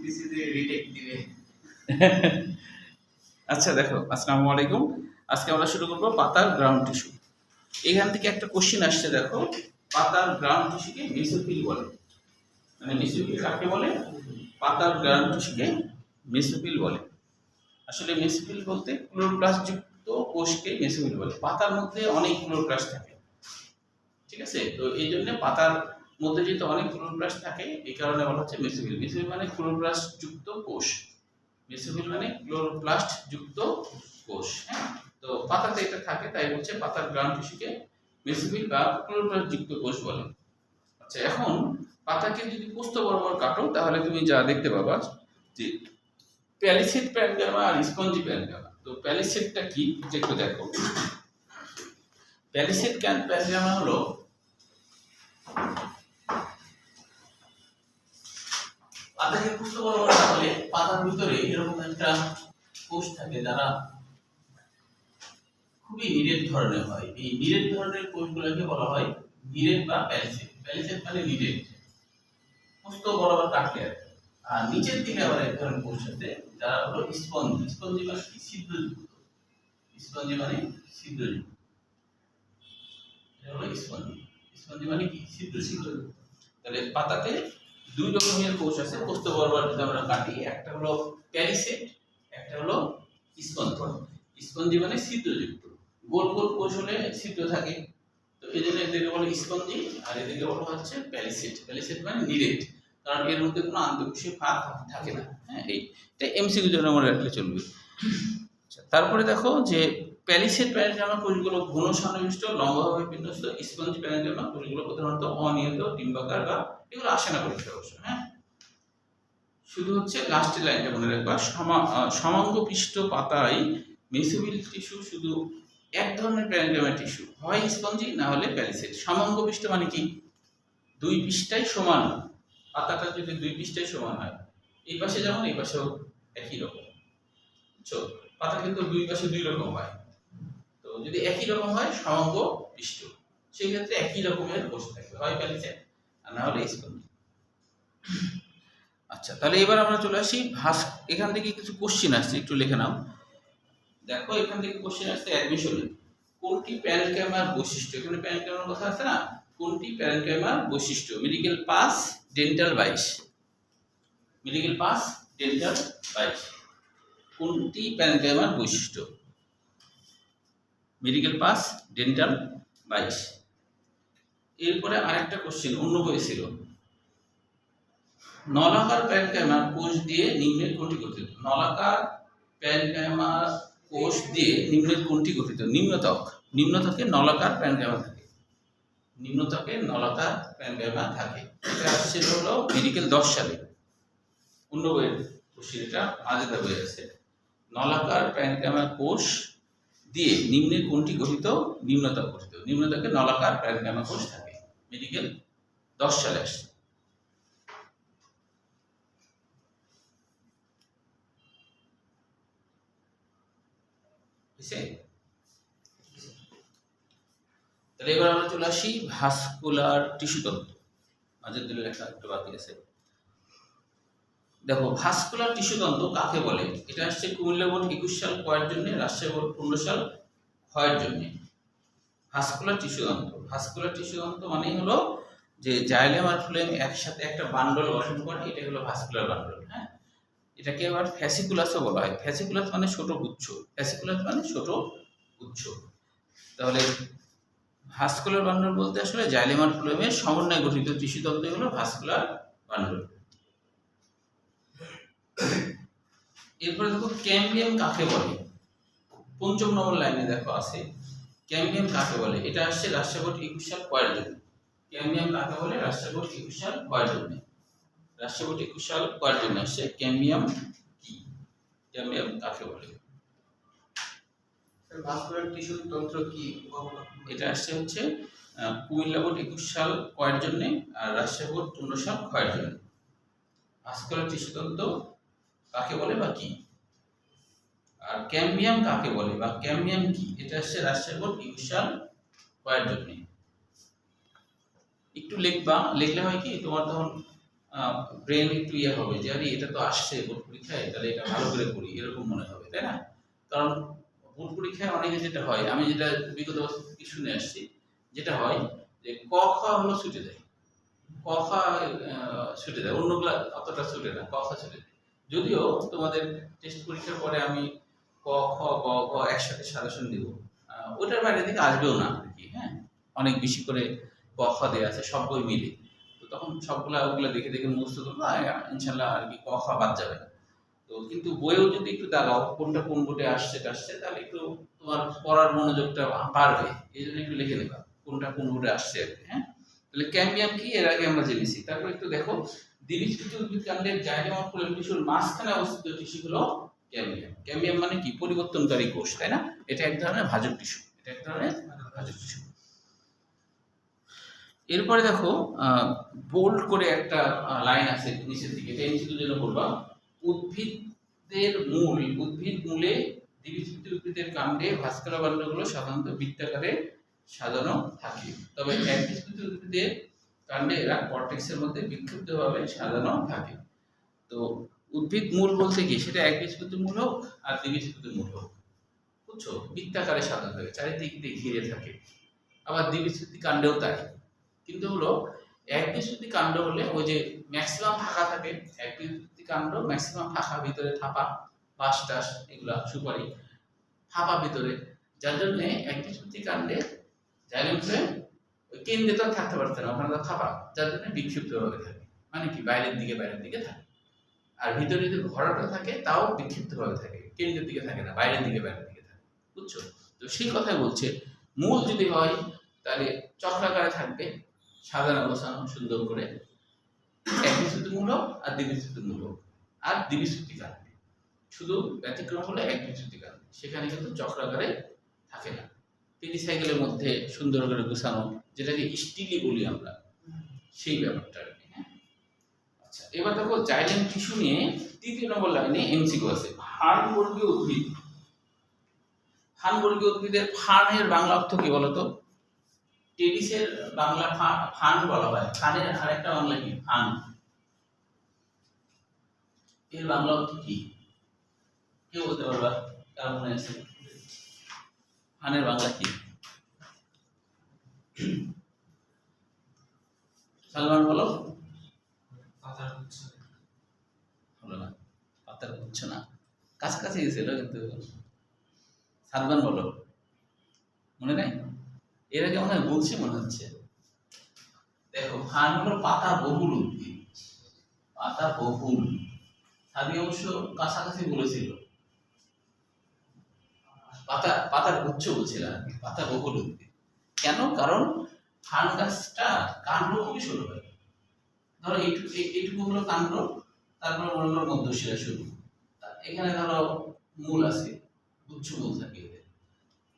দিছি যে রিটেক দিবে। আচ্ছা দেখো, আসসালামু আলাইকুম। আজকে আমরা শুরু করব পাতার গ্রাউন্ড টিস্যু। এখান থেকে একটা কোশ্চেন আসছে, দেখো পাতার গ্রাউন্ড টিস্যুকে মেসোফিল বলে। মানে মেসোফিল কাকে বলে? পাতার গ্রাউন্ড টিস্যুকে মেসোফিল বলে। আসলে মেসোফিল বলতে ক্লোরোপ্লাস্ট যুক্ত কোষকে মেসোফিল বলে। পাতার মধ্যে অনেক ক্লোরোপ্লাস্ট থাকে, ঠিক আছে? তো এই জন্য পাতার মধ্যে যেহেতু অনেক ক্লোরোপ্লাস্ট থাকে, এই কারণে বলা হচ্ছে মেসোফিল। মেসোফিল মানে ক্লোরোপ্লাস্ট যুক্ত কোষ। মেসোফিল মানে ক্লোরোপ্লাস্ট যুক্ত কোষ। হ্যাঁ, তো পাতাতে এটা থাকে, তাই বলছে পাতার গ্রাউন্ড টিস্যুকে মেসোফিল বা ক্লোরোপ্লাস্ট যুক্ত কোষ বলে। আচ্ছা, এখন পাতাকে যদি পোস্ত বরাবর কাটো, তাহলে তুমি যা দেখতে পাবা যে প্যালিসেড প্যারেনকাইমা আর স্পঞ্জি প্যারেনকাইমা। তো প্যালিসেডটা কি একটু দেখো। প্যালিসেড প্যারেনকাইমা হলো পাতাকে পোস্ত বরাবর কাটলে পাতার ভিতরে এরকম একটা কোষ থাকে, যারা খুবই নিরেট ধরনের হয়। এই নিরেট ধরনের কোষগুলোকে বলা হয় নিরেট বা প্যালিসেড। প্যালিসেড মানে নিরেট, পোস্ত বরাবর কাটলে। আর নিচের দিকে আবার এক ধরনের কোষ আছে যারা হলো স্পঞ্জি। স্পঞ্জি মানে কি? ছিদ্রযুক্ত। স্পঞ্জি মানে ছিদ্রযুক্ত। এটা হলো স্পঞ্জি। স্পঞ্জি মানে কি? ছিদ্রযুক্ত। তাহলে পাতাতে দুই রকমের কোষ আছে পোস্ত বরাবর যদি আমরা কাটি। একটা হলো প্যালিসেড, একটা হলো স্পঞ্জি। স্পঞ্জি মানে ছিদ্রযুক্ত। গোল গোল কোষ হলে ছিদ্র থাকে, তো এই জন্য এদেরকে বলে স্পঞ্জি, আর এদেরকে বলা হচ্ছে প্যালিসেড। প্যালিসেড মানে নিরেট, কারণ এর মধ্যে কোনো আন্তঃকোষীয় ফাঁক থাকে না। হ্যাঁ, এইটা এমসিকিউ জন্য মনে রাখলে চলবে। তারপরে দেখো যে প্যালিসেড প্যারেনকাইমা কোষগুলো ঘন সন্নিবিষ্ট, লম্বাভাবে বিন্যস্ত। স্পঞ্জি প্যারেনকাইমা কোষগুলো প্রধানত অনিয়ত, ডিম্বাকার বা এগুলো আসে না পরীক্ষা অবশ্য। হ্যাঁ, শুধু হচ্ছে লাস্টের লাইনটা মনে রাখবা, সমাঙ্গপিষ্ট পাতায় মেসোফিল টিস্যু শুধু এক ধরনের প্যারেনকাইমা টিস্যু, হয় স্পঞ্জি না হলে প্যালিসেড। সমাঙ্গপিষ্ট মানে কি? দুই পৃষ্ঠাই সমান। পাতাটা যদি দুই পৃষ্ঠাই সমান হয়, এই পাশে যেমন এই পাশেও একই রকম, বুঝছো? পাতা কিন্তু দুই পাশে দুই রকম হয়। তো যদি একই রকম হয় সমাঙ্গপিষ্ট, সেই ক্ষেত্রে একই রকমের কোষ থাকবে, হয় প্যালিসেড আর না হলে স্পঞ্জি। আচ্ছা, তাহলে এবার আমরা চলে আসি এখান থেকে কিছু কোশ্চেন আসছে, একটু লিখে নাও। দেখো, এখান থেকে কোশ্চেন আসছে অ্যাডমিশনে। কোনটি প্যারেনকাইমার বৈশিষ্ট্য? এখানে প্যারেনকাইমার কথা আছে না? কোনটি প্যারেনকাইমার বৈশিষ্ট্য? Medical pass, dental 22। Medical pass, dental 22। কোনটি প্যারেনকাইমার বৈশিষ্ট্য? Medical pass, dental 22। এরপরে আরেকটা কোশ্চেন অন্য বইয়ে ছিল, নলাকার প্যারেনকাইমার কোষ দিয়ে নিম্নের কোনটি গঠিত? নলাকার প্যারেনকাইমার কোষ দিয়ে নিম্নের কোনটি গঠিত? নিম্নত্বক। নিম্নত্বকে নলাকার প্যারেনকাইমা থাকে। নিম্নত্বকে নলাকার প্যারেনকাইমা থাকে। এটা আসছিল হলো মেডিকেল 10 সালে। অন্য বইয়ের কোশ্চেন, এটা আলাদা বই আছে। নলাকার প্যারেনকাইমা কোষ দিয়ে নিম্নের কোনটি গঠিত? নিম্নত্বক গঠিত। নিম্নত্বকে নলাকার প্যারেনকাইমা কোষ থাকে। মেডিকেল 10 সালে আসছে। তাহলে এবার আমরা চলে আসি ভাস্কুলার টিস্যু তন্ত্র। মাঝের দিকে লেখা একটু বাকি আছে। দেখো, ভাস্কুলার টিস্যু তন্ত্র কাকে বলে? এটা আসছে কুমিল্লা বোর্ড 21 সাল কয়ের জন্য, রাজশাহী বোর্ড 15 সাল ক্ষয়ের জন্য। ভাস্কুলার টিস্যু তন্ত্র, ভাস্কুলার টিস্যু তন্ত্র মানেই হলো যে জাইলেম আর ফ্লোয়েম একসাথে একটা বান্ডল গঠন করে, এটা হলো ভাস্কুলার বান্ডল। হ্যাঁ, এটাকে আবার ফ্যাসিকুলাসও বলা হয়। ফ্যাসিকুলাস মানে ছোট গুচ্ছ, ফ্যাসিকুলাস মানে ছোট গুচ্ছ। তাহলে ভাস্কুলার বান্ডল বলতে আসলে জাইলেম আর ফ্লোয়েমের সমন্বয়ে গঠিত টিস্যু তন্ত্র হলো ভাস্কুলার বান্ডল। এরপরে দেখো, ক্যাম্বিয়াম কাকে বলে? 5 নম্বর লাইনে দেখো আছে, ক্যাম্বিয়াম কাকে বলে? এটা আসছে রাজশাহী বোর্ড 21 সাল কয়ের জন্য। ক্যাম্বিয়াম কাকে বলে? রাজশাহী বোর্ড 21 সাল কয়ের জন্য। রাজশাহী বোর্ড 21 সাল কয়ের জন্য আসছে ক্যাম্বিয়াম কি? ক্যাম্বিয়াম কাকে বলে? ভাস্কুলার টিস্যু তন্ত্র কি? এটা আসছে হচ্ছে কুমিল্লা বোর্ড 21 সাল কয়ের জন্য, আর রাজশাহী বোর্ড 15 সাল কয়ের জন্য। ভাস্কুলার টিস্যু তন্ত্র কাকে বলে বা কি? আর ক্যাম্বিয়াম কাকে বলে বা ক্যাম্বিয়াম কি? এটা আসছে রাজশাহী বোর্ড 21 সাল কয়ের জন্য। একটু লিখবা, লিখলে হয় কি তোমার তখন ব্রেন একটু ইয়ে হবে যে আরে এটা তো আসছে বোর্ড পরীক্ষায়, তাহলে এটা ভালো করে পড়ি, এরকম মনে হবে, তাই না? কারণ বোর্ড পরীক্ষায় অনেকে যেটা হয়, আমি যেটা বিগত বছর থেকে শুনে আসছি, যেটা হয় যে ক খ হলো ছুটে যায়, ক খ ছুটে যায়, অন্যগুলা অতটা ছুটে না, ক খ ছুটে যায়। যদিও তোমাদের টেস্ট পরীক্ষার পরে আমি ক খ গ ঘ একসাথে সাজেশন দিব, ওটার বাইরে থেকে আসবেও না আর কি। হ্যাঁ, অনেক বেশি করে ক খ দেওয়া আছে সব বই মিলে, তো তখন সবগুলা ওগুলা দেখে দেখে মুখস্থ করবো, ইনশাল্লাহ আর কি ক খ বাদ যাবে না। তো কিন্তু বইও যদি একটু দাগাও কোনটা কোন বোর্ডে আসছে টাসছে, তাহলে একটু তোমার পড়ার মনোযোগটা বাড়বে, এই জন্য একটু লিখে নেবা কোনটা কোন বোর্ডে আসছে আর কি। হ্যাঁ, তাহলে ক্যাম্বিয়াম কি এর আগে আমরা জেনেছি। তারপর একটু দেখো, দ্বিবীজপত্রী উদ্ভিদকাণ্ডের জাইলেম অফ কোলন টিস্যুর মাঝখানে অবস্থিত টিস্যু হলো ক্যাম্বিয়াম। ক্যাম্বিয়াম মানে কি? পরিবর্তনকারী কোষ, তাই না? এটা এক ধরনের ভাজক টিস্যু, এটা এক ধরনের ভাজক টিস্যু। এরপরে দেখো বোল্ড করে একটা লাইন আছে নিচের দিকে, এটা এমসিকিউ জন্য বলবা। উদ্ভিদ মূলে দ্বিবীজপত্রী উদ্ভিদের কাণ্ডে ভাস্কুলার বান্ডলগুলো সাধারণত বৃত্তাকারে সাজানো থাকে, তবে একবীজপত্রী উদ্ভিদের কাণ্ডে এরা কর্টেক্সের মধ্যে বিক্ষিপ্তভাবে সাজানো থাকে। তো উদ্ভিদ মূল বলতে কি, সেটা একবীজপত্রী মূল হোক আর দ্বিবীজপত্রী মূল হোক, বুঝছো, বৃত্তাকারে সাজানো থাকে, চারিদিক দিয়ে ঘিরে থাকে। আবার দ্বিবীজপত্রী কাণ্ডেও তাই, কিন্তু হলো একবীজপত্রী কাণ্ড হলে ওই যে ম্যাক্সিমাম ফাঁকা থাকে, একবীজপত্রী কাণ্ড ম্যাক্সিমাম ফাঁকা, ভিতরে থাপা, বাঁশ টাস এগুলা সুপারি ফাঁপা ভিতরে, যার জন্য একবীজপত্রী কাণ্ডে জাইলেম ফ্রেম ওই কেন্দ্রে তো থাকতে পারছে না, ওখানে তো ফাঁপা, যার জন্য বিক্ষিপ্তভাবে থাকে, মানে কি বাইরের দিকে থাকে। আর ভিতরে যদি ভরাটা থাকে তাও বিক্ষিপ্তভাবে থাকে, কেন্দ্রের দিকে থাকে না, বাইরের দিকে থাকে, বুঝছো? তো সেই কথাই বলছে, মূল যদি হয় তাহলে চক্রাকারে থাকবে, সাজানো গোছানো সুন্দর করে, একবীজপত্রী মূল আর দ্বিবীজপত্রী মূল, আর দ্বিবীজপত্রী কাণ্ডে শুধু ব্যতিক্রম হলো একবীজপত্রী কাণ্ডে, সেখানে কিন্তু চক্রাকারে থাকে না, পেরিসাইকেলের মধ্যে সুন্দর করে গোছানো, যেটাকে স্টিলি বলি আমরা, সেই ব্যাপারটা আর কি। হ্যাঁ, আচ্ছা, এবার দেখো জাইলেম টিস্যু নিয়ে 3 নম্বর লাইনে এমসিকিউ আছে। ফার্নবর্গীয় উদ্ভিদ, ফার্নবর্গীয় উদ্ভিদের ফার্নের বাংলা অর্থ কি বলতো? টেরিসের বাংলা ফার্ন বলা হয়, ফার্নের আরেকটা বাংলা কি? ফার্ন। এর বাংলা অর্থ কি কেউ বলতে পারবা? কার মনে আছে? ফার্নের বাংলা কি? সালমান বলো। হলো না, পাতার গুচ্ছ না, কাছাকাছি গেছিল কিন্তু। সালমান বলো, মনে নাই? এর আগে মনে হয় বলছি মনে হচ্ছে। দেখো, ফার্ন হলো পাতা বহুল উদ্ভিদ, পাতা বহুল। সাদি অবশ্য কাছাকাছি বলেছিল, পাতার গুচ্ছ বলছিলাম, পাতা বহুল উদ্ভিদ। কেন? কারণ ফার্ন গাছটা কাণ্ড খুবই সরু হয়, ধরো এইটুকু হলো কাণ্ড, তারপর মনে করো মধ্যশিরা শুরু, এখানে ধরো মূল আছে, গুচ্ছ মূল থাকে এদের,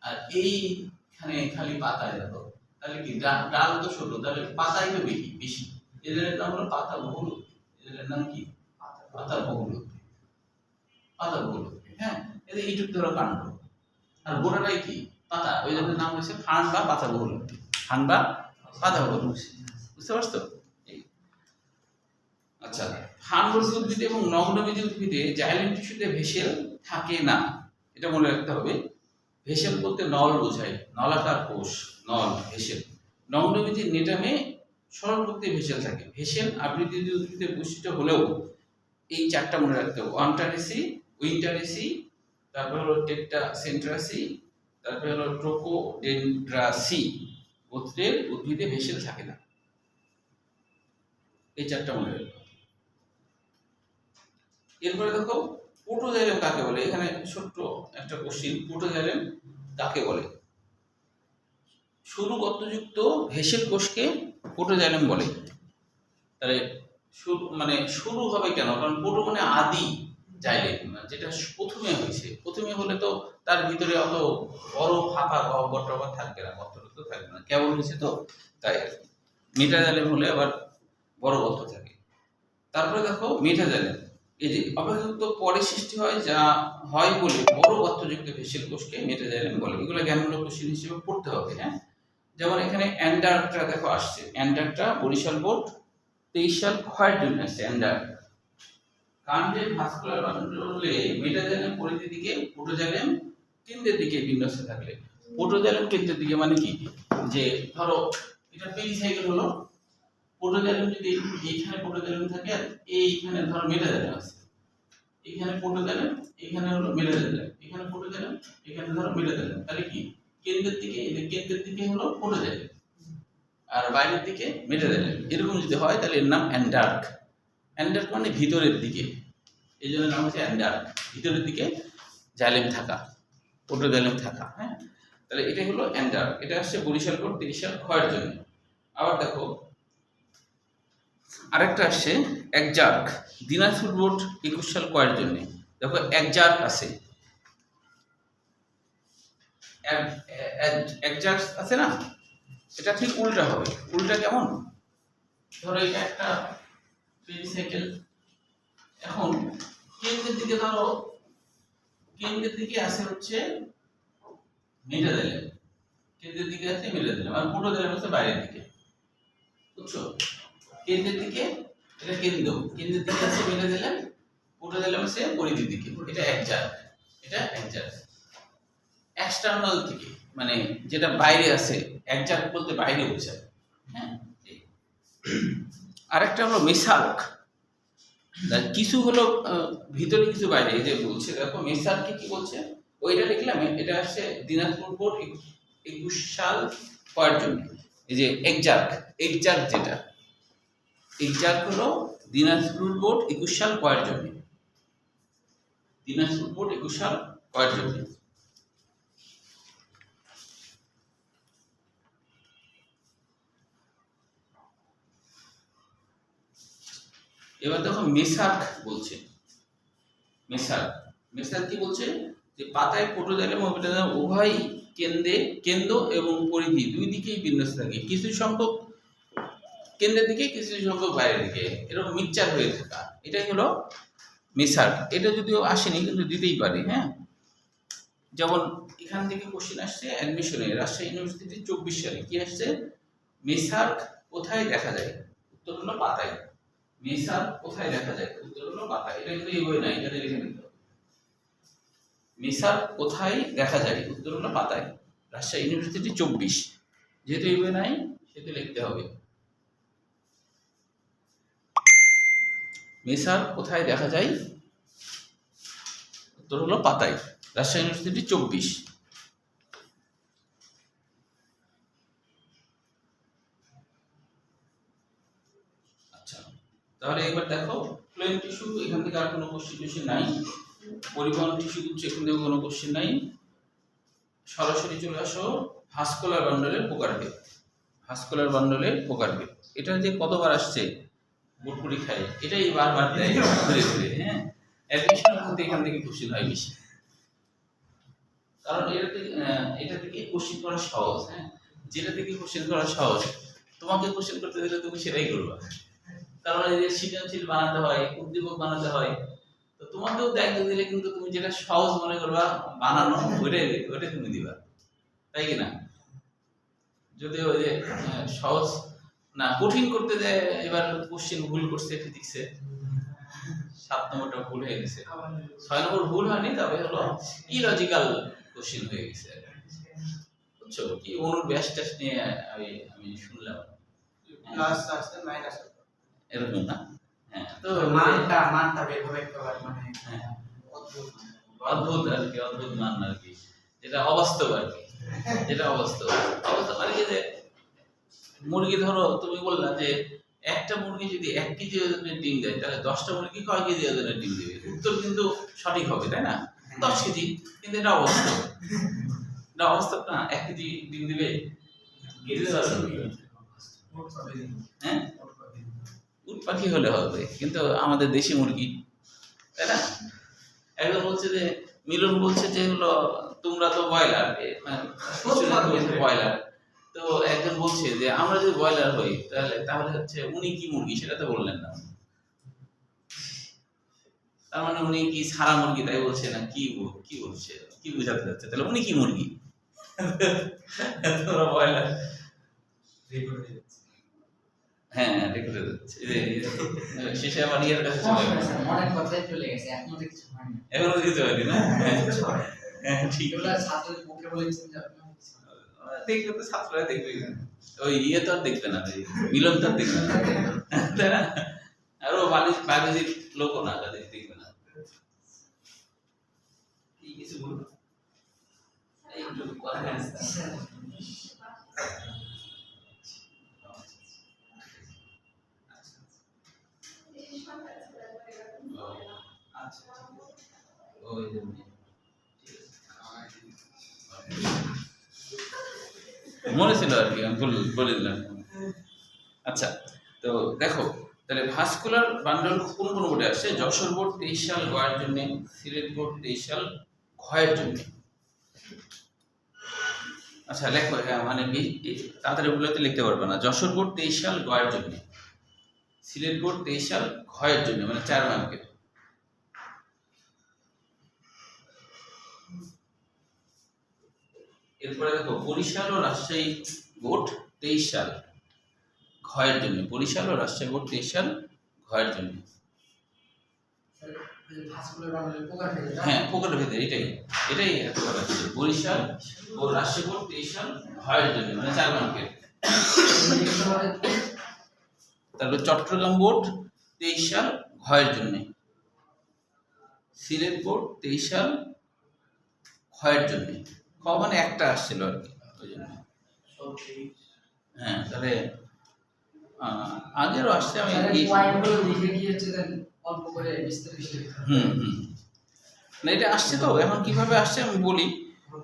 আর এইখানে খালি পাতায় দেখো, তাহলে কি ডাল তো ছোট, তাহলে পাতাই তো বেশি, এদের নাম হলো পাতা বহুল উদ্ভিদ। এদের নাম কি? পাতা বহুল উদ্ভিদ, পাতা বহুল উদ্ভিদ। হ্যাঁ, এদের এইটুকু ধরো কাণ্ড, আর গোড়াটাই কি? পাতা, ওই জন্য নাম হয়েছে ফার্ন বা পাতা বহুল উদ্ভিদ, ফার্ন বা পাতা বহুল উদ্ভিদ, বুঝতে পারছো? আচ্ছা, ফার্নবর্গীয় উদ্ভিদ এবং নগ্নবীজী উদ্ভিদে জাইলেম টিস্যুতে ভেসেল থাকে না, এটা মনে রাখতে হবে। ভেসেল বলতে নল বোঝায়, নলাকার কোষ, নল, ভেসেল। নগ্নবীজী নেটামে সরলবর্তী ভেসেল থাকে। ভেসেল আবৃত উদ্ভিদের বৈশিষ্ট্য হলেও এই 4টা মনে রাখতে হবে: অন্টারেসি, উইন্টারেসি, তারপর হলো টেট্টা সেন্ট্রাসি, তারপর হলো ট্রোকোডেন্ড্রাসি গোত্রের উদ্ভিদে ভেসেল থাকে না। এই 4টা মনে রাখতে হবে। এরপরে দেখো, প্রোটোজাইলেম কাকে বলে? এখানে ছোট্ট একটা কোশ্চেন, প্রোটোজাইলেম কাকে বলে? সরু গর্তযুক্ত ভেসেল কোষকে প্রোটোজাইলেম বলে। তাহলে শুরু হবে কেন? কারণ প্রোটো মানে আদি, জাইলেম যেটা প্রথমে হয়েছে, প্রথমে হলে তো তার ভিতরে অত বড় ফাঁপা গর্ত থাকবে না, গর্তটা তো থাকবে না, কেবল হয়েছে তো, তাই মেটাজাইলেম হলে আবার বড় গর্ত থাকে। তারপরে দেখো মেটাজাইলেম, এই যে অপেক্ষাকৃত পরে সৃষ্টি হয়, যা হয় বলে বড় গর্তযুক্ত ভেসেল কোষকে মেটাজাইলেম বলে। এগুলো জ্ঞানমূলক কোশ্চেন হিসেবে পড়তে হবে। হ্যাঁ, যেমন এখানে অ্যান্ডারটা দেখো আসছে, অ্যান্ডারটা বরিশাল বোর্ড টেইশাল ক্ষয়ের জন্য আসছে অ্যান্ডার্ক। কাণ্ডের ভাস্কুলার বান্ডলে মেটাজাইলাম পরিধির দিকে, প্রোটোজাইলাম কেন্দ্রের দিকে বিন্যস্ত থাকলে। প্রোটোজাইলাম কেন্দ্রের দিকে মানে কি, যে ধরো এটা পেরিসাইকেল হলো, প্রোটোজাইলাম যদি এইখানে প্রোটোজাইলাম থাকে আর এইখানে ধরো মেটাজাইলাম আছে, এখানে প্রোটোজাইলাম, এখানে হলো মেটাজাইলাম, এখানে প্রোটোজাইলাম, এখানে ধরো মেটাজাইলাম, তাহলে কি কেন্দ্রের দিকে, এই যে কেন্দ্রের দিকে হলো প্রোটোজাইলাম আর বাইরের দিকে মেটাজাইলাম, এরকম যদি হয় তাহলে এর নাম অ্যান্ডার্ক। অ্যান্ডার্ক মানে ভিতরের দিকে, এই জন্য নাম হচ্ছে অ্যান্ডার্ক, ভিতরের দিকে জাইলেম থাকা, প্রোটোজাইলাম থাকা। হ্যাঁ, তাহলে এটা হলো অ্যান্ডার্ক। এটা আসছে বরিশাল কোড টেইশাল ক্ষয়ের জন্য। আবার দেখো আরেকটা আসছে একজার্ক, দিনাজপুর বোর্ড 21 সাল ক্ষয়ের জন্য। দেখো একজার্ক আছে, একজার্ক আছে না, এটা ঠিক উল্টা হবে। উল্টা কেমন, ধরো এটা একটা পেরিসাইকেল, এখন কেন্দ্রের দিকে ধরো, কেন্দ্রের দিকে আছে হচ্ছে মেটাজাইলাম, কেন্দ্রের দিকে আছে মেটাজাইলাম আর প্রোটোজাইলাম আছে বাইরের দিকে, বুঝছো? কেন্দ্রের দিকে এটা কেন্দ্র, কেন্দ্রের দিকে আছে মেটাজাইলাম, প্রোটোজাইলাম আছে পরিধির দিকে, এটা একজার্ক। এটা একজার্ক এক্সটার্নাল থেকে, মানে যেটা বাইরে আছে, একজার্ক বলতে বাইরে বোঝায়। হ্যাঁ, আরেকটা হলো মেসার্ক, কিছু হলো ভিতরে কিছু বাইরে, এই যে বলছে দেখো মেসার্ককে কি বলছে, ওইটা লিখলাম, এটা আসছে দিনাজপুর বোর্ড 21 সাল ক্ষয়ের জন্য। এই যে একজার্ক, একজার্ক যেটা একজার্ক হলো দিনাজপুর বোর্ড 21 সাল ক্ষয়ের জন্য, দিনাজপুর বোর্ড 21 সাল ক্ষয়ের জন্য। এবার দেখো মেসার্ক বলছে, মেসার্ক, মেসার্ক কি বলছে, যে পাতায় প্রোটোজাইলাম ও মেটাজাইলাম উভয় কেন্দ্র এবং পরিধি দুই দিকেই বিন্যস্ত থাকে, কিছু সংখ্যক কেন্দ্রের দিকে, কিছু সংখ্যক বাইরের দিকে, এরকম মিক্সচার হয়ে থাকা, এটাই হলো মেসার্ক। এটা যদিও আসেনি কিন্তু দিতেই পারে। হ্যাঁ, যেমন এখান থেকে কোশ্চেন আসছে অ্যাডমিশনে, রাজশাহী ইউনিভার্সিটি 24 সালে কি আসছে, মেসার্ক কোথায় দেখা যায়, উত্তর হলো পাতায়। মেসার্ক কোথায় দেখা যায়, উত্তর হলো পাতায়। এটা কিন্তু এই বই না, এটা লিখে নিতে হবে। মেসার্ক কোথায় দেখা যায়, উত্তর হলো পাতায়, রাজশাহী ইউনিভার্সিটি 24। যেহেতু এই বই নাই সেহেতু লিখতে হবে মেসার্ক কোথায় দেখা যায়, উত্তর হলো পাতায়, রাজশাহী ইউনিভার্সিটি 24। আচ্ছা, তাহলে এবার দেখো ফ্লোয়েম টিস্যু, এখান থেকে আর কোনো কোশ্চেন নাই। পরিবহন টিস্যু দিচ্ছে, এখান থেকে কোনো কোশ্চেন নাই। সরাসরি চলে আসো ভাস্কুলার বান্ডলের প্রকারভেদ। ভাস্কুলার বান্ডলের প্রকারভেদ, এটা যে কতবার আসছে বোর্ড পরীক্ষায়, এটাই বারবার দেয় ঘুরে ঘুরে। হ্যাঁ, অ্যাডমিশনের মধ্যে এখান থেকে কোশ্চেন হয় বেশি, কারণ এটা থেকে কোশ্চেন করা সহজ। হ্যাঁ, যেটা থেকে কোশ্চেন করা সহজ, তোমাকে কোশ্চেন করতে দিলে তুমি সেটাই করবা, কারণ এই যে সৃজনশীল বানাতে হয়, উদ্দীপক বানাতে হয়, তো তোমাকেও দায়িত্ব দিলে কিন্তু তুমি যেটা সহজ মনে করবা বানানো, ওইটাই তুমি দিবা, তাই কি না? যদি ওই যে সহজ না কঠিন করতে যায়, এবার কোশ্চেন ভুল করছে ফিজিক্সে, 7 নম্বরটা ভুল হয়ে গেছে, 6 নম্বর ভুল হয়নি, তবে হলো ইলজিক্যাল কোশ্চেন হয়ে গেছে, বুঝছো? কি অনুর ব্যাস টেস্ট নিয়ে আমি শুনলাম প্লাস আসছে মাইনাস এরকম না। হ্যাঁ, তো মানটা বের হবে মানে হ্যাঁ, অদ্ভুত অদ্ভুত আর কি, অদ্ভুত মান আর কি, যেটা অবাস্তব আর কি, যেটা অবাস্তব মানে কি, যে মুরগি ধরো তুমি বললা যে একটা মুরগি যদি 1 কেজি ওজনের ডিম দেয়, তাহলে 10টা মুরগি কয় কেজি ওজনের ডিম দেবে? উত্তর কিন্তু সঠিক হবে, তাই না? 10 কেজি, কিন্তু এটা অবাস্তব, এটা অবাস্তব না। 1 কেজি ডিম দিবে, হ্যাঁ, উট পাখি হলে হবে, কিন্তু আমাদের দেশি মুরগি, তাই না? একজন বলছে যে, মিলন বলছে যে হলো তোমরা তো ব্রয়লার, ব্রয়লার, তো একজন বলছে যে আমরা যদি ব্রয়লার হই তাহলে হচ্ছে উনি কি মুরগি, সেটা তো বললেন না। তার মানে উনি কি সারা মুরগি তাই বলছে না, কি বলছে, কি বোঝাতে যাচ্ছে? তাহলে উনি কি মুরগি, তোমরা ব্রয়লার। হ্যাঁ রেকর্ড হয়ে যাচ্ছে শেষে আবার ইয়ের কাছে চলে গেছে অনেক কথাই চলে গেছে এখনো কিছু হয়নি এখনো কিছু হয়নি না হ্যাঁ ঠিক এগুলা ছাত্রদের পক্ষে বলেছেন যে আপনি দেখবে তো ছাত্ররা দেখবে ওই ইয়ে তো আর দেখবে না ওই মিলন তো আর দেখবে না তাই না আর ও বায়োলজির লোকও না তাদের দেখবে না কি কিছু বলবো এইগুলো কথা আচ্ছা ওই জন্য মনে ছিল আর কি আমি বলে দিলাম আচ্ছা তো দেখো তাহলে ভাস্কুলার বান্ডল কোন কোন বোর্ডে আসছে যশোর বোর্ড 23 সাল গয়ের জন্য সিলেট বোর্ড 23 সাল ক্ষয়ের জন্য আচ্ছা লেখো মানে তাড়াতাড়ি বলতে লিখতে পারবে না যশোর বোর্ড 23 সাল গয়ের জন্য সিলেট বোর্ড 23 সাল ক্ষয়ের জন্য মানে 4 মার্কের এরপরে দেখো বরিশাল ও রাজশাহী বোর্ড 23 সাল ক্ষয়ের জন্য বরিশাল ও রাজশাহী বোর্ড 23 সাল ক্ষয়ের জন্য ভাস্কুলার বান্ডলের প্রকার ভেদে হ্যাঁ পকেট ভেতরে এটাই এত কথা ছিল বরিশাল ও রাজশাহী বোর্ড 23 সাল ক্ষয়ের জন্য মানে 4 মার্কের তারপর চট্টগ্রাম বোর্ড 23 সাল ক্ষয়ের জন্য সিলেট বোর্ড 23 সাল ক্ষয়ের জন্য খ মানে একটা আসছিল আর কি ওই জন্য হ্যাঁ তাহলে আগেরও আসছে আমি পয়েন্টগুলো লিখে গিয়েছিলেন অল্প করে বিস্তারিত হুম না এটা আসছে তো এখন কিভাবে আসছে আমি বলি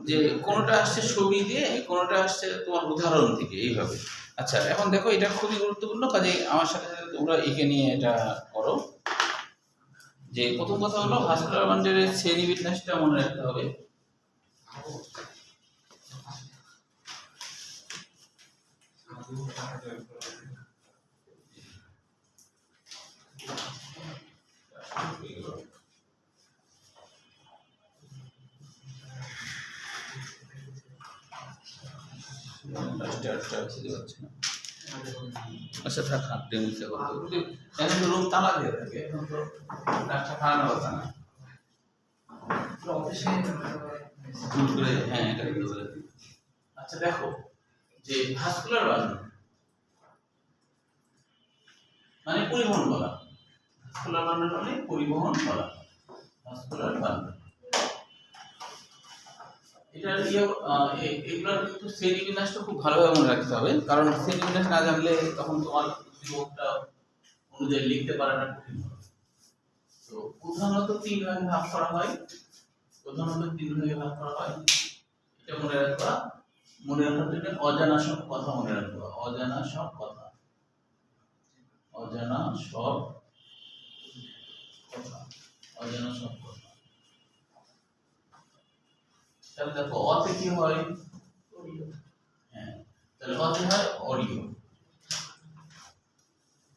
যে কোনটা আসছে ছবি দিয়ে কোনটা আসছে তোমার উদাহরণ থেকে এইভাবে আচ্ছা এখন দেখো এটা খুবই গুরুত্বপূর্ণ কাজে আমার সাথে সাথে তোমরা এঁকে নিয়ে এটা করো যে প্রথম কথা হলো ভাস্কুলার বান্ডলের শ্রেণী বিন্যাসটা মনে রাখতে হবে আচ্ছা থাক হাত ডেমোসে করতে এখন তো রুম তালা দিয়ে থাকে এখন তো ডাক্তার খাওয়ানো কথা না ভুল করে হ্যাঁ এটা কিন্তু বলে আচ্ছা দেখো যে ভাস্কুলার বান্ডল মানে পরিবহন বলা ভাস্কুলার বান্ডল মানে পরিবহন বলা ভাস্কুলার বান্ডল এটার এগুলোর কিন্তু শ্রেণী বিন্যাসটা খুব ভালোভাবে মনে রাখতে হবে কারণ শ্রেণী বিন্যাস না জানলে তখন তোমার জীবনটা অনুযায়ী লিখতে পারাটা কঠিন হবে তো প্রধানত 3 ভাগে ভাগ করা হয় এটা মনে রাখার জন্য অজানা সব কথা মনে রাখবা অজানা সব কথা তাহলে দেখো অতে কি হয় হ্যাঁ তাহলে অতে হয়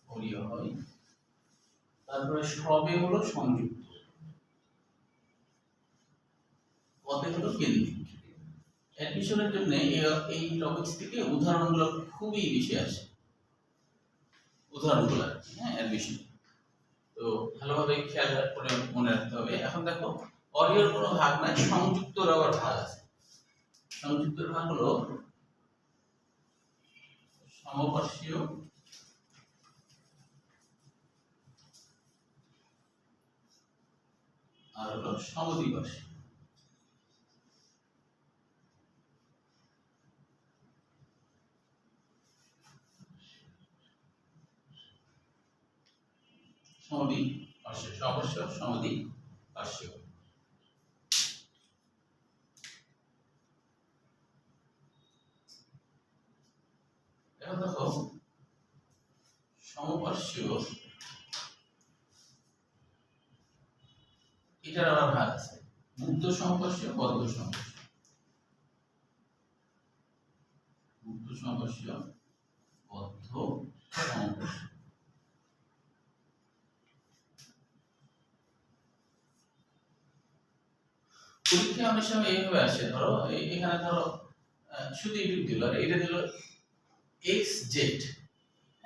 অরিয় হয় তারপরে সবে হলো সংযুক্ত অতে হলো কেন্দ্রিক অ্যাডমিশনের জন্য এই টপিকস থেকে উদাহরণগুলো খুবই বেশি আসে উদাহরণগুলো হ্যাঁ অ্যাডমিশন তো ভালোভাবে খেয়াল করে মনে রাখতে হবে এখন দেখো অরিয়র কোনো ভাগ নাই সংযুক্তর আবার ভাগ আছে সংযুক্তর ভাগ হলো সমপার্শ্বীয় আর হলো সমদ্বিপার্শ্বীয় সমদ্বিপার্শ্বীয় এখন দেখো সমপার্শ্বীয় এটার আবার ভাগ আছে মুক্ত সমপার্শ্বীয় বদ্ধ সমপার্শ্বীয় বদ্ধ সমপার্শ্বীয় পরীক্ষা অনেক সময় এইভাবে আসে ধরো এখানে ধরো শুধু এইটুকু দিল আর এটা দিল এক্স জেড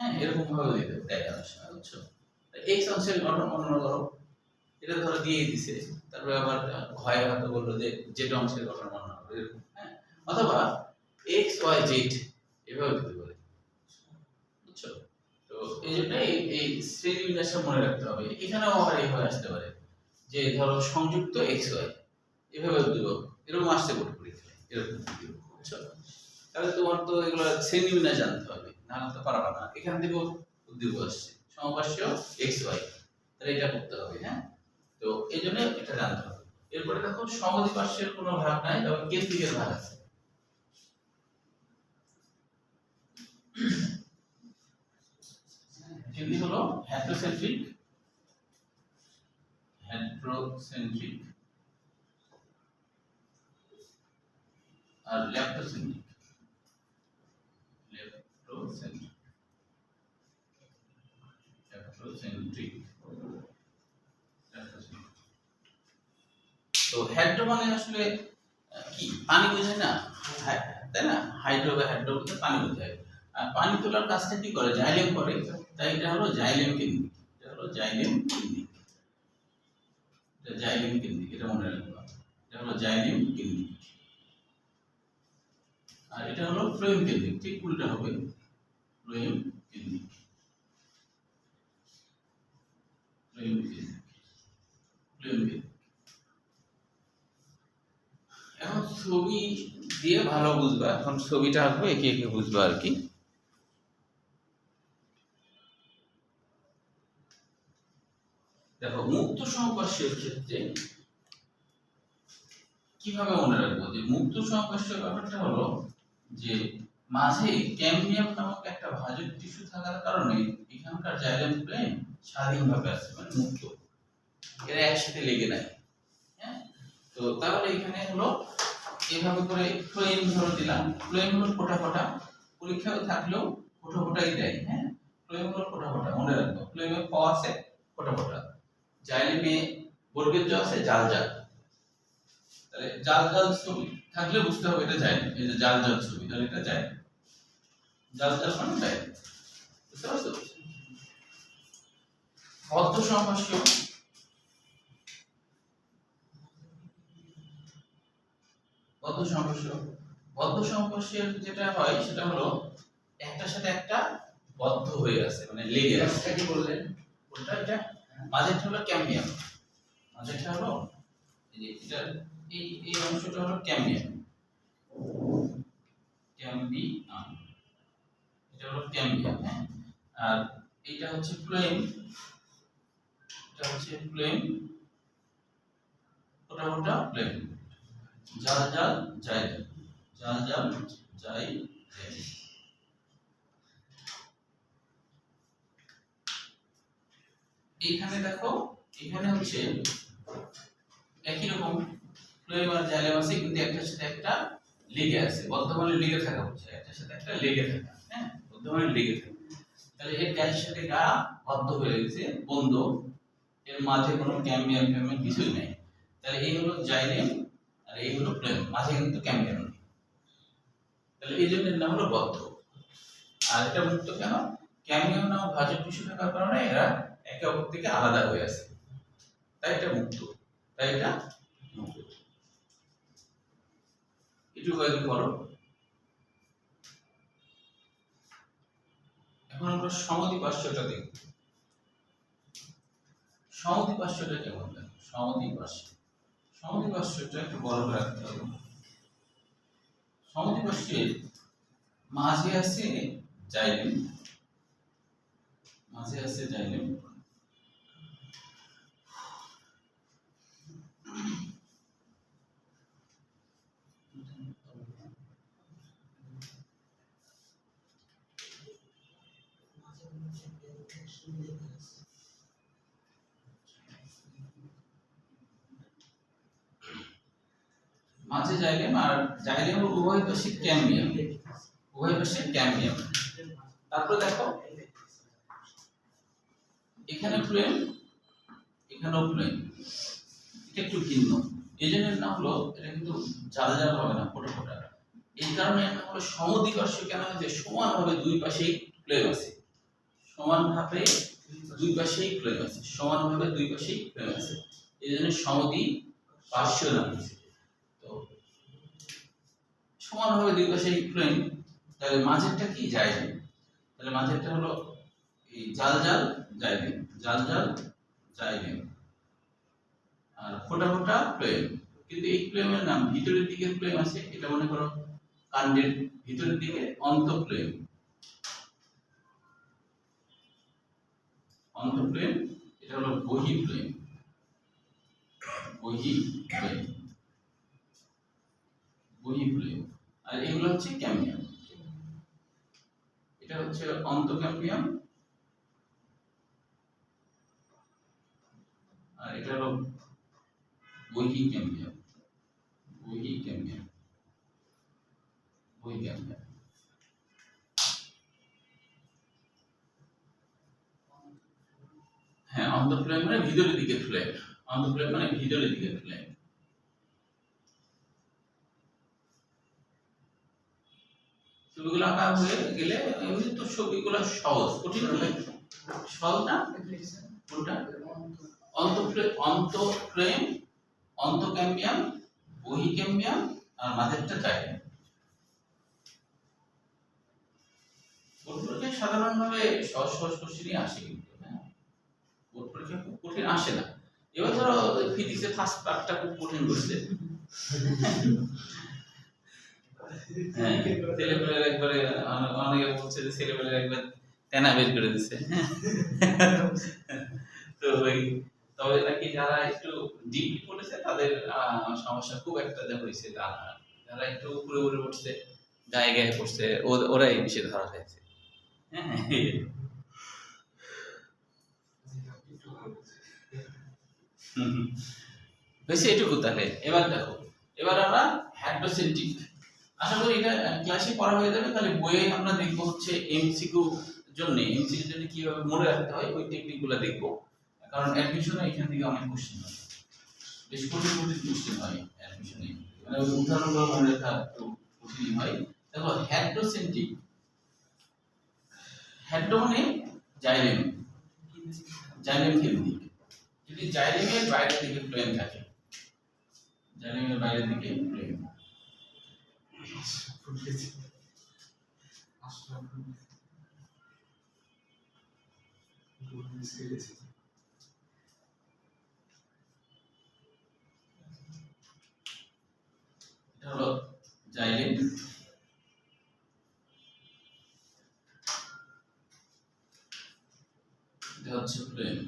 হ্যাঁ, এরকম ভাবে দিতে দেয় অনেক সময়, বুঝছো? এক্স অংশের গঠন বর্ণনা করো, এটা ধরো দিয়ে দিছে, তারপরে আবার ঘয়ে হয়তো বললো যে জেড অংশের গঠন বর্ণনা করো, এরকম। হ্যাঁ, অথবা এক্স ওয়াই জেড এভাবে দিতে পারে, বুঝছো? তো এই জন্য এই শ্রেণী বিন্যাসটা মনে রাখতে হবে। এখানেও আবার এইভাবে আসতে পারে যে ধরো সংযুক্ত এক্স ওয়াই, এভাবে দিব, এরকম আসতে পারে পরীক্ষায়, এরকম দিব, বুঝছো? তাহলে তোমার তো এগুলো শ্রেণী বিন্যাস জানতে হবে, নাহলে তো পারবা না। এখান থেকেও উদ্দীপক আসছে সমপার্শ্ব এক্স ওয়াই, তাহলে এটা করতে হবে। হ্যাঁ, তো এই জন্য এটা জানতে হবে। এরপরে দেখো সমদ্বিপার্শ্বের কোনো ভাগ নাই, তবে কেন্দ্রিকের ভাগ আছে। কেন্দ্রিক হলো হেটেরোসেন্ট্রিক আর ল্যাপ্টোসেন্ট্রিক। তো হেড্রো মানে আসলে কি পানি বোঝায় না, তাই না? হাইড্রো বা হেড্রো বলতে পানি বোঝায়। আর পানি তোলার কাজটা কি করে? জাইলেম করে। তাই এটা হলো জাইলেম কেন্দ্রিক। এটা হলো জাইলেম কেন্দ্রিক। এটা জাইলেম কেন্দ্রিক, এটা মনে রাখবা। এটা হলো জাইলেম কেন্দ্রিক। আর এটা হলো ফ্লোয়েম কেন্দ্রিক, ঠিক উল্টা হবে, ফ্লোয়েম কেন্দ্রিক। ফ্লোয়েম কেন্দ্রিক, ফ্লোয়েম কেন্দ্রিক। এখন ছবি দিয়ে ভালো বুঝবা, এখন ছবিটা আঁকবো, একে একে বুঝবা আর কি। দেখো মুক্ত সমপার্শ্বের ক্ষেত্রে কিভাবে মনে রাখবো যে মুক্ত সমপার্শ্বের ব্যাপারটা হলো যে মাঝে ক্যাম্বিয়াম নামক একটা ভাজক টিস্যু থাকার কারণে এখানকার জাইলেম প্লেন স্বাধীনভাবে আছে, মানে মুক্ত, এরা একসাথে লেগে নাই। হ্যাঁ, তো তাহলে এখানে হলো এইভাবে করে ফ্লোয়েম ধরে দিলাম। ফ্লোয়েম হলো ফোটা ফোটা, পরীক্ষায় থাকলেও ফোটা ফোটাই দেয়। হ্যাঁ, ফ্লোয়েম হলো ফোটা ফোটা, মনে রাখবো। ফ্লোয়েমে ক আছে, ফোটা ফোটা। জাইলেমে বর্গের জ আছে, জাল জাল। তাহলে জাল জাল ছবি থাকলে বুঝতে হবে এটা জাইলেম। এই যে জাল জাল ছবি, তাহলে এটা জাইলেম। জাল জাল মানে জাইলেম, বুঝতে পারছো? বদ্ধ সমপার্শ্ব, বদ্ধ সমপার্শ্ব, বদ্ধ সমপার্শ্বের যেটা হয় সেটা হলো একটার সাথে একটা বদ্ধ হয়ে আছে, মানে লেগে আছে। এটা কি বললেন? কোনটা? এটা মাঝেরটা হলো ক্যাম্বিয়াম, মাঝেরটা হলো এই যে এটা, এই অংশটা হলো ক্যাম্বিয়াম, ক্যাম্বিয়াম, এটা হলো ক্যাম্বিয়াম। হ্যাঁ, আর এটা হচ্ছে ফ্লোয়েম, এটা হচ্ছে ফ্লোয়েম, ফোটা ফোটা ফ্লোয়েম, জাল জাল জাইলেম, জাল জাল জাইলেম। এইখানে দেখো, এখানে হচ্ছে একই রকম ফ্লোয়েম আর জাইলেম আছে, কিন্তু একটার সাথে একটা লেগে আছে। বর্তমানে লেগে থাকা হচ্ছে, একটার সাথে একটা লেগে থাকা। হ্যাঁ, বর্তমানে লেগে থাকা। তাহলে এর গায়ের সাথে গা বদ্ধ হয়ে গেছে, বন্ধ, এর মাঝে কোনো ক্যাম্বিয়াম ফ্যাম্বিয়াম কিছুই নাই। তাহলে এই হলো জাইলেম আর এই হলো ফ্লোয়েম, মাঝে কিন্তু ক্যাম্বিয়াম নেই। তাহলে এই জন্য এর নাম হলো বদ্ধ। আর এটা মুক্ত কেন? ক্যাম্বিয়াম নামক ভাজক টিস্যু থাকার কারণে এরা একে অপর থেকে আলাদা হয়ে আছে, তাই এটা মুক্ত, তাই এটা মুক্ত। একটু কয়েকদিন করো। এখন আমরা সমদ্বিপার্শ্বটা দেখব। সমদ্বিপার্শ্বটা কেমন দেখো? সমদ্বিপার্শ্ব, সমদ্বিপার্শ্বটা একটু বড় করে রাখতে হবে। সমদ্বিপার্শ্বের মাঝে আছে জাইলেম, মাঝে আছে জাইলেম, মাঝে জাইলেম, আর জাইলেমের উভয় পাশে ক্যাম্বিয়াম, উভয় পাশে ক্যাম্বিয়াম। তারপর দেখো এখানে ফ্লোয়েম, এখানেও ফ্লোয়েম, এটা একটু ভিন্ন। এই জন্য এর নাম হলো, এটা কিন্তু জাল জাল হবে না, ফোটা ফোটা। এই কারণে এর নাম হলো সমদ্বিপার্শ্ব। কেন? যে সমানভাবে দুই পাশেই ফ্লোয়েম আছে, সমানভাবে দুই পাশেই ফ্লোয়েম আছে, সমানভাবে দুই পাশেই ফ্লোয়েম আছে, এই জন্য সমদ্বি পার্শ্বীয় নাম দিয়েছে। তো সমানভাবে দুই পাশেই ফ্লোয়েম, তাহলে মাঝেরটা কি জাইলেম, তাহলে মাঝেরটা হলো এই জাল জাল জাইলেম, জাল জাল জাইলেম, আর ফোটা ফোটা ফ্লোয়েম। কিন্তু এই ফ্লোয়েমের নাম ভিতরের দিকে ফ্লোয়েম আছে, এটা মনে করো কাণ্ডের ভিতরের দিকে অন্তঃফ্লোয়েম, অন্তঃফ্লোয়েম, এটা হলো বহিঃফ্লোয়েম, বহিঃফ্লোয়েম, বহিঃফ্লোয়েম। আর এগুলো হচ্ছে ক্যাম্বিয়াম, এটা হচ্ছে অন্তঃক্যাম্বিয়াম, আর এটা হলো বহিঃক্যাম্বিয়াম, বহিঃক্যাম্বিয়াম, বহিঃক্যাম্বিয়াম। হ্যাঁ, অন্তঃফ্লোয়েম মানে ভিতরের দিকে ফ্লোয়েম, অন্তঃফ্লোয়েম মানে ভিতরের দিকে ফ্লোয়েম। ছবিগুলো আঁকা হয়ে গেলে এমনি তো ছবিগুলো সহজ, কঠিন নয়, সহজ না? কোনটা? অন্তঃফ্লোয়েম, অন্তঃক্যাম্বিয়াম, বহিঃক্যাম্বিয়াম, আর মাঝেরটা জাইলেম। বোর্ড পরীক্ষায় সাধারণভাবে সহজ সহজ কোশ্চেনই আসে, কিন্তু হ্যাঁ বোর্ড পরীক্ষা খুব কঠিন আসে না। এবার ধরো ফিজিক্সের ফার্স্ট পার্টটা খুব কঠিন করছে, হ্যাঁ ছেলেপেলের একবারে, অনেকে বলছে যে ছেলেপেলের একবার তেনা বের করে দিচ্ছে। তো ওই তবে নাকি যারা একটু ডিপ পড়েছে তাদের সমস্যা খুব একটা যা হয়েছে তা না, যারা একটু উপরে উপরে পড়ছে, গায়ে গায়ে পড়ছে, ওরাই বেশি ধরা খাইছে। হ্যাঁ হয়েছে এটুকু। তাহলে এবার দেখো, এবার আমরা হ্যাড্রোসেন্ট্রিক, আশা করি এটা ক্লাসে পড়া হয়ে যাবে। তাহলে বইয়ে আমরা দেখবো হচ্ছে এমসিকিউ জন্য, এমসিকিউ জন্য কিভাবে মনে রাখতে হয় ওই টেকনিকগুলো দেখবো, কারণ অ্যাডমিশনে এখান থেকে অনেক কোশ্চেন হয়, বেশ কঠিন কঠিন কোশ্চেন হয় অ্যাডমিশনে, মানে ওই উদাহরণগুলো মনে রাখা একটু কঠিন হয়। দেখো হ্যাড্রোসেন্ট্রিক, হ্যাড্রো মানে জাইলেম, জাইলেম কেন্দ্রিক। যদি জাইলেমের বাইরের দিকে ফ্লোয়েম থাকে, জাইলেমের বাইরের দিকে ফ্লোয়েম, এটা হলো জাইলেম, এটা হচ্ছে ফ্লোয়েম।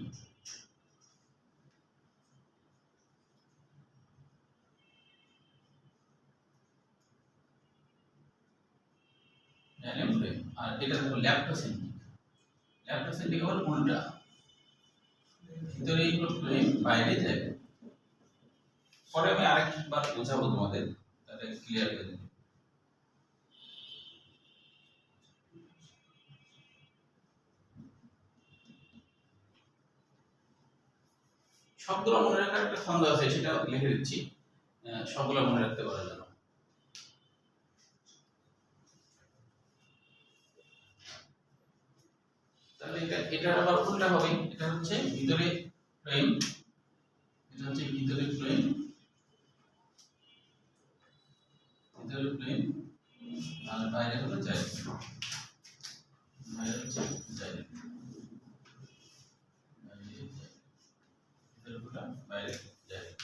Xylem phloem. আর এটা দেখো ল্যাপ্টোসেন্ট্রিক, ল্যাপ্টোসেন্ট্রিক আবার উল্টা, ভিতরে হলো ফ্লোয়েম, বাইরে যাবে। পরে আমি আরেকবার বোঝাবো তোমাদের, তাহলে ক্লিয়ার হয়ে যাবে। সবগুলো মনে রাখার একটা ছন্দ আছে, সেটা লিখে দিচ্ছি, সবগুলো মনে রাখতে পারা যাবে। তাহলে এটা আবার উল্টা হবে, এটা হচ্ছে ভিতরে ফ্লোয়েম, এটা হচ্ছে ভিতরে ফ্লোয়েম, ভিতরে ফ্লোয়েম, আর বাইরে হলো জাইলেম, বাইরে হচ্ছে জাইলেম, ভিতরে হলো বাইরে জাইলেম।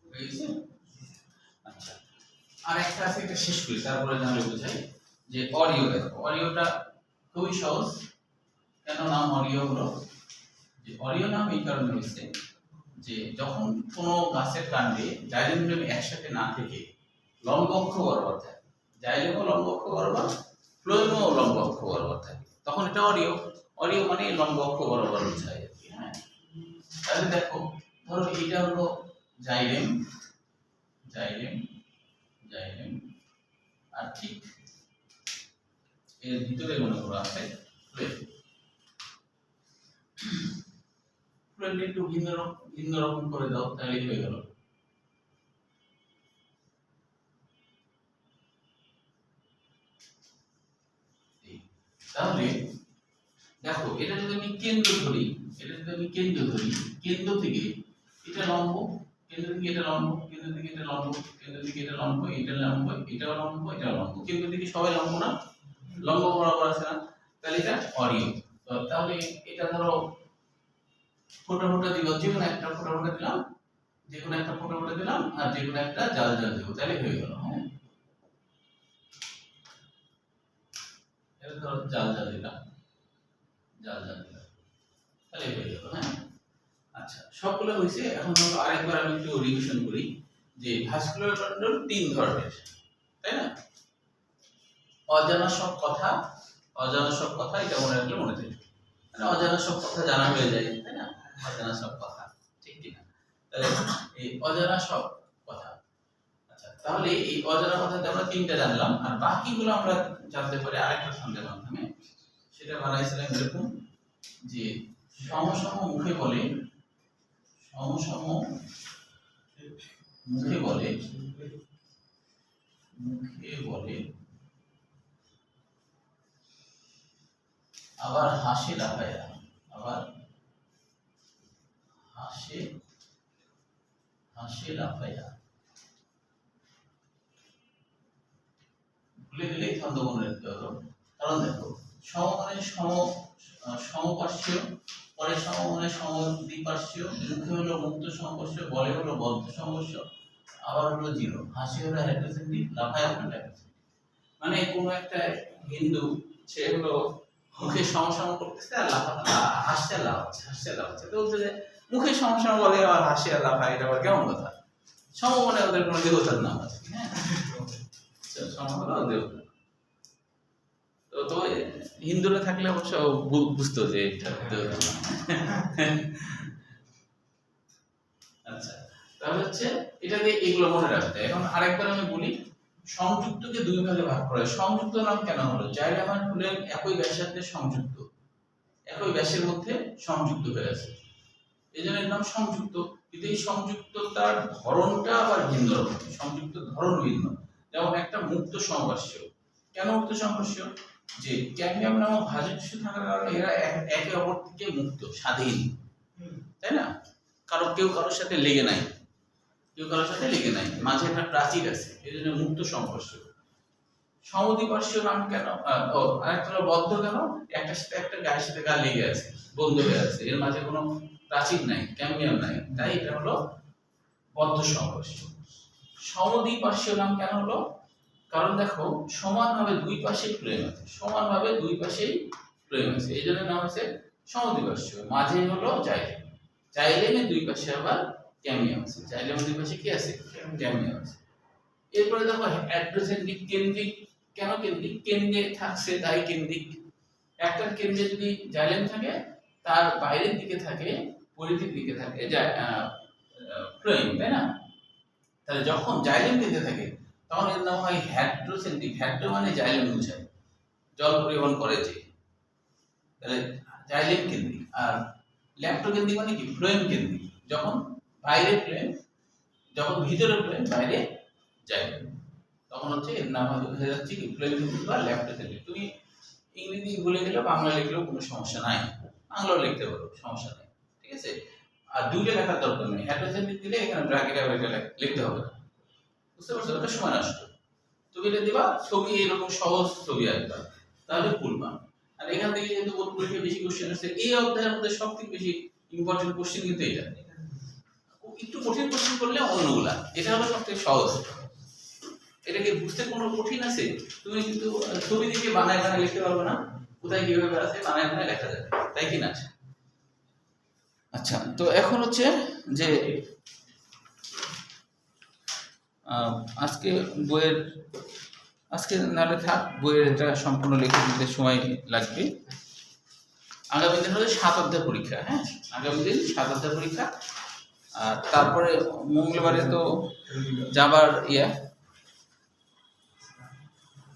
বুঝেছো? আচ্ছা, আর একটা আছে, এটা শেষ করি তারপরে জানলে বোঝাই। যে অরিও, দেখো অরিওটা খুবই সহজ। কেন নাম অরিও হলো, যে অরিও নাম এই কারণে হয়েছে যে যখন কোনো গাছের কাণ্ডে জাইলেম ফ্লোয়েম একসাথে না থেকে লম্ব অক্ষ বরাবর থাকে, জাইলেমও লম্ব অক্ষ বরাবর, ফ্লোয়েমও লম্ব অক্ষ বরাবর থাকে, তখন এটা অরিও। অরিও মানে লম্ব অক্ষ বরাবর বোঝায় আর কি। হ্যাঁ, তাহলে দেখো, ধরো এইটা হলো জাইলেম, জাইলেম, জাইলেম, আর ঠিক এর ভিতরে মনে করো আছে ফ্লোয়েম। ফ্লোয়েমটা একটু ভিন্ন রকম করে দাও, তাহলে হয়ে গেল। তাহলে দেখো, এটা যদি আমি কেন্দ্র ধরি, কেন্দ্র থেকে এটা লম্ব, কেন্দ্র থেকে এটা লম্ব, কেন্দ্র থেকে এটা লম্ব, কেন্দ্র থেকে এটা লম্ব, এটা লম্ব, এটাও লম্ব, এটাও লম্ব, কেন্দ্র থেকে সবাই লম্ব না, লম্ব বরাবর আছে না, তাহলে এটা অরিয়। তাহলে এটা ধরো ফোটা ফোটা দিব, যে কোনো একটা ফোটা ফোটা দিলাম, যে কোনো একটা ফোটা ফোটা দিলাম, আর যে কোনো একটা জাল জাল দিব, তাহলে হয়ে গেল। হ্যাঁ, এটা ধরো জাল জাল দিলাম, তাহলে হয়ে গেল। হ্যাঁ, আচ্ছা, সবগুলো হয়েছে। এখন আমরা আরেকবার আমি একটু রিভিশন করি যে ভাস্কুলার বান্ডল তিন ধরনের, তাই না? অজানা সব কথা এটা মনে রাখলে মনে থাকবে, মানে অজানা সব কথা জানা হয়ে যায়, তাই না? অজানা সব কথা, ঠিক কিনা? তাহলে এই অজানা সব কথা, আচ্ছা, তাহলে এই অজানা কথাতে আমরা তিনটা জানলাম, আর বাকিগুলো আমরা জানতে পারি আরেকটা ছন্দের মাধ্যমে। সেটা বানাইছিলাম এরকম যে সমসম মুখে বলে, আবার হাসে লাফায়া, ভুলে গেলে ছন্দ মনে রাখতে হবে। কারণ দেখো, সম মানে সমপার্শ্ব, পরে সম মানে সমদ্বিপার্শ্ব, মুখে হলো মুক্ত সমপার্শ্ব, বলে হলো বদ্ধ সমপার্শ্ব, আবার হলো জিরো, হাসি হলো হেড্রোসেন্ট্রিক, লাফায়া হলো ল্যাটোসেন্ট্রিক। মানে কোনো একটা হিন্দু, সে হলো মুখে সমসম করতেছে আর হাসছে লাফাচ্ছে, তো বলছে যে মুখে সমসম বলে আর হাসি আর লাফায়, এটা আবার কেমন কথা? সম মানে ওদের কোনো দেবতার নাম আছে, হ্যাঁ, সম হলো দেবতা। তো হিন্দুরা থাকলে অবশ্য বুঝতো যে এটা দেবতা। আচ্ছা, তাহলে হচ্ছে এটা দিয়ে এগুলো মনে রাখতে। এখন আরেকবার আমি বলি, সংযুক্তকে দুই ভাগে ভাগ করা হয়। সংযুক্ত নাম কেন হলো? জাইলেম আর ফ্লোয়েম একই ব্যাসার্ধে সংযুক্ত, একই ব্যাসের মধ্যে সংযুক্ত হয়ে আছে, এই জন্য এর নাম সংযুক্ত। কিন্তু এই সংযুক্ততার ধরনটা আবার ভিন্ন রকম, সংযুক্ত ধরন ভিন্ন। যেমন একটা মুক্ত সমপার্শ্ব। কেন মুক্ত সমপার্শ্ব? যে ক্যাডমিয়াম নামক ভাজক থাকার কারণে এরা একে অপর থেকে মুক্ত, স্বাধীন, তাই না? কেউ কারোর সাথে লেগে নাই, মাঝে একটা প্রাচীর আছে, এই জন্য মুক্ত সংঘর্ষ। সমদ্বিপার্শ্ব নাম কেন? আরেকটা হলো বদ্ধ। কেন? একটার সাথে একটা গায়ের সাথে গা লেগে আছে, বন্ধ হয়ে আছে, এর মাঝে কোনো প্রাচীর নাই, ক্যাম্বিয়াম নাই, তাই এটা হলো বদ্ধ সংঘর্ষ। সমদ্বিপার্শ্ব নাম কেন হলো? কারণ দেখো, সমানভাবে দুই পাশে ফ্লোয়েম আছে, এই জন্য নাম হচ্ছে সমদ্বিপার্শ্ব। মাঝে হলো জাইলেমের দুই পাশে আবার ক্যামিয়াম আছে, জাইলেমের দুই পাশে কি আছে? ক্যামিয়াম আছে। এরপরে দেখো অ্যাড্রোসেন্ট্রিক, কেন্দ্রিক। কেন কেন্দ্রিক? কেন্দ্রে থাকছে তাই কেন্দ্রিক। একটা কেন্দ্রে যদি জাইলেম থাকে, তার বাইরের দিকে থাকে, পরিধির দিকে থাকে ফ্লোয়েম, তাই না? তাহলে যখন জাইলেম দিকে থাকে তখন এর নাম হয় হ্যাড্রোসেন্ট্রিক। হ্যাড্রো মানে জাইলেম বোঝায়, জল পরিবহন করে যে, তাহলে জাইলেম কেন্দ্রিক। আর ল্যাক্টোকেন্দ্রিক মানে কি? ফ্লোয়েম কেন্দ্রিক। যখন বাইরে ফ্লোয়েম, যখন ভিতরে ফ্লোয়েম, বাইরে জাইলেম, তখন হচ্ছে এর নাম হয়ে যাচ্ছে কি? ফ্লোয়েম কেন্দ্রিক বা ল্যাক্টোকেন্দ্রিক। তুমি ইংরেজি বলে গেলেও বাংলা লিখলেও কোনো সমস্যা নাই, বাংলাও লিখতে পারো, সমস্যা নাই, ঠিক আছে? আর দুইটা লেখার দরকার নেই, হ্যাড্রোসেন্ট্রিক দিলে এখানে ব্র্যাকেট আর এটা লিখতে হবে না, বুঝতে পারছো? এটা সময় নষ্ট। তুমি এটা দিবা, ছবি এরকম সহজ ছবি আসবে, তাহলে ভুলবা। আর এখান থেকে যেহেতু বোর্ড পরীক্ষায় বেশি কোশ্চেন আছে, এই অধ্যায়ের মধ্যে সবথেকে বেশি ইম্পর্টেন্ট কোশ্চেন কিন্তু এটা। একটু কঠিন কোশ্চেন করলে অন্যগুলা, এটা হলো সবথেকে সহজ। এটাকে বুঝতে কোনো কঠিন আছে? তুমি কিন্তু ছবি দেখে বানায় লিখতে পারবে না, কোথায় কিভাবে আছে বানায় লেখা যাবে, তাই কি না? আচ্ছা, তো এখন হচ্ছে যে আজকে নাহলে থাক, বইয়ের এটা সম্পূর্ণ লিখে দিতে সময় লাগবে। আগামী দিন হলো 7 অধ্যায় পরীক্ষা। হ্যাঁ, আগামী দিন 7 অধ্যায় পরীক্ষা। আর তারপরে মঙ্গলবারে তো যাবার